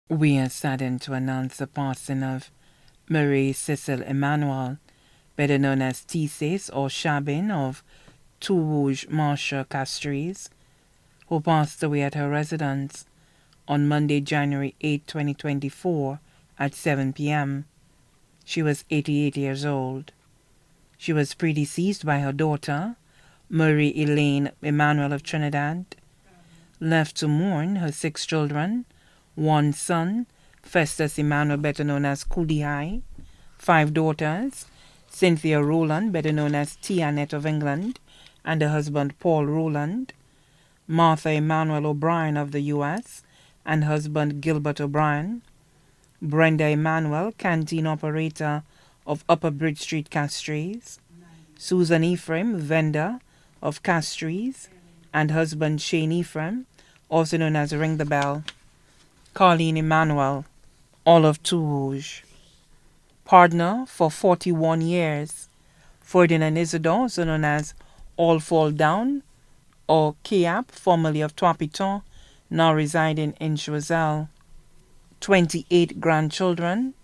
We are saddened to announce the passing of Marie Cecile Emmanuel, better known as Tisses or Chabin of Tourouge Marshall Castries, who passed away at her residence on Monday, January 8, 2024 at 7 p.m. She was 88 years old. She was predeceased by her daughter, Marie Elaine Emmanuel of Trinidad, left to mourn her 6 children, 1 son, Festus Emmanuel, better known as Kudihai, 5 daughters, Cynthia Rowland, better known as Tianet of England, and her husband Paul Rowland, Martha Emmanuel O'Brien of the U.S., and husband Gilbert O'Brien, Brenda Emmanuel, canteen operator of Upper Bridge Street, Castries, Susan Ephraim, vendor of Castries, and husband Shane Ephraim, also known as Ring the Bell, Carleen Emmanuel, all of Tourouge. Partner for 41 years, Ferdinand Isidore, also known as All Fall Down, or Kiap, formerly of Trois-Pitons, now residing in Choiseul. 28 grandchildren,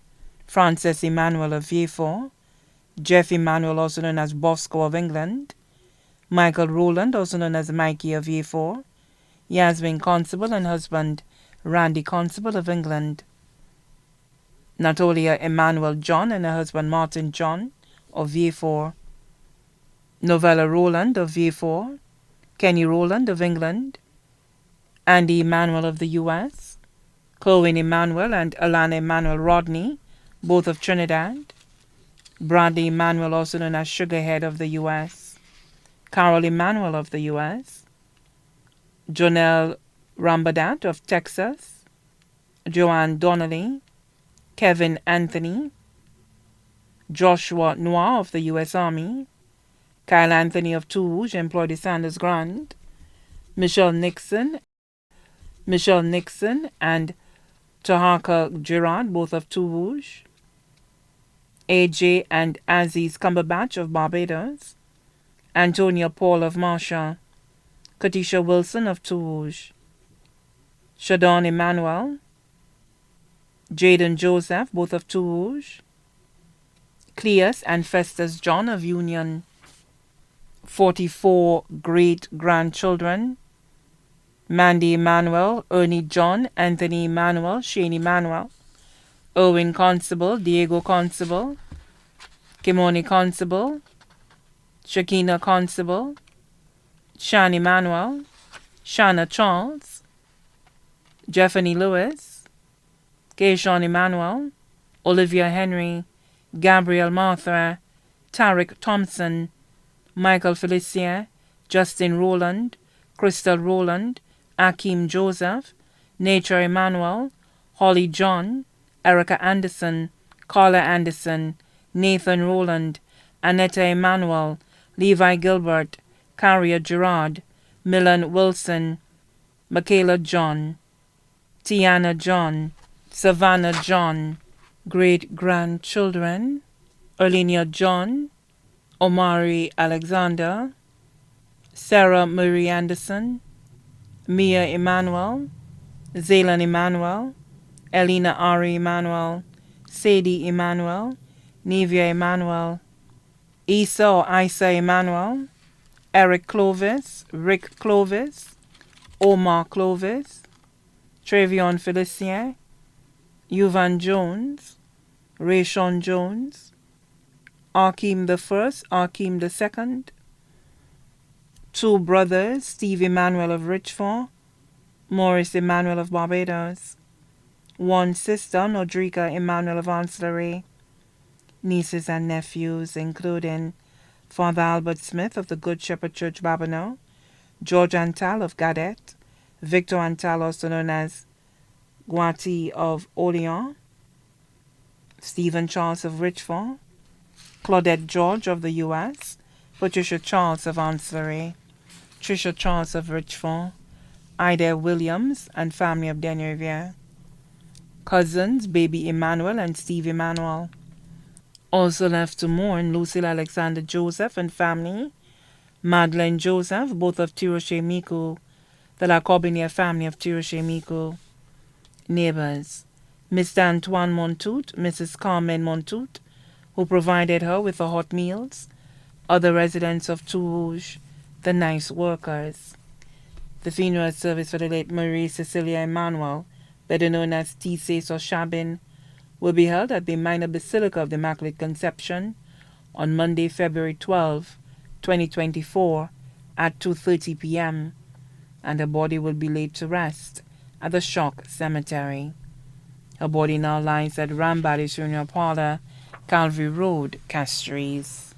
Frances Emmanuel of Vieux-Fort, Jeff Emmanuel, also known as Bosco of England, Michael Rowland, also known as Mikey of Vieux-Fort, Yasmin Constable and husband Randy Constable of England, Natalia Emmanuel John and her husband Martin John of Vieux-Fort, Novella Rowland of Vieux-Fort, Kenny Rowland of England, Andy Emmanuel of the U.S., Cohen Emmanuel and Alana Emmanuel Rodney, both of Trinidad, Bradley Emmanuel, also known as Sugarhead of the U.S., Carol Emmanuel of the U.S., Jonelle Rambadat of Texas, Joanne Donnelly, Kevin Anthony, Joshua Noir of the U.S. Army, Kyle Anthony of Tourouge, employed at Sanders Grant, Michelle Nixon and Tahaka Gerard, both of Tourouge, AJ and Aziz Cumberbatch of Barbados, Antonia Paul of Marshall, Katisha Wilson of Tourouge, Shadon Emmanuel, Jaden Joseph, both of Tourouge, Cleus and Festus John of Union. 44 great-grandchildren, Mandy Emmanuel, Ernie John, Anthony Emmanuel, Shane Emmanuel, Owen Constable, Diego Constable, Kimoni Constable, Shakina Constable, Shan Emmanuel, Shanna Charles, Jeffany Lewis, Keishon Emmanuel, Olivia Henry, Gabriel Martha, Tarek Thompson, Michael Felicien, Justin Rowland, Crystal Rowland, Akeem Joseph, Nature Emmanuel, Holly John, Erica Anderson, Carla Anderson, Nathan Rowland, Annetta Emmanuel, Levi Gilbert, Carrier Gerard, Milan Wilson, Michaela John, Tiana John, Savannah John, great-grandchildren, Erlinia John, Omari Alexander, Sarah Marie Anderson, Mia Emmanuel, Zaylan Emmanuel, Elena Ari Emmanuel, Sadie Emmanuel, Nevia Emmanuel, Isa or Isa Emmanuel, Eric Clovis, Rick Clovis, Omar Clovis, Trevion Felicien, Yuvan Jones, Rayshon Jones, Akeem the First, Akeem the Second, 2 brothers, Steve Emmanuel of Richford, Maurice Emmanuel of Barbados, 1 sister, Nodrika Emmanuel of Ancillary, nieces and nephews, including Father Albert Smith of the Good Shepherd Church, Babonneau, George Antal of Gadet, Victor Antal, also known as Guati of Orleans, Stephen Charles of Richford, Claudette George of the U.S., Patricia Charles of Ancillary, Tricia Charles of Richford, Ida Williams and family of Denriviere, cousins Baby Emmanuel and Steve Emmanuel. Also left to mourn Lucille Alexander Joseph and family, Madeleine Joseph, both of Tiroche-Miku, the La Corbinier family of Tiroche-Miku, neighbors Mr. Antoine Montout, Mrs. Carmen Montout, who provided her with the hot meals, other residents of Two Rouge, the nice workers. The funeral service for the late Marie Cecile Emmanuel, better known as Tisses or Chabin, will be held at the Minor Basilica of the Immaculate Conception on Monday, February 12, 2024 at 2:30 p.m., and her body will be laid to rest at the Choc Cemetery. Her body now lies at Ramballi's Funeral Parlor, Calvary Road, Castries.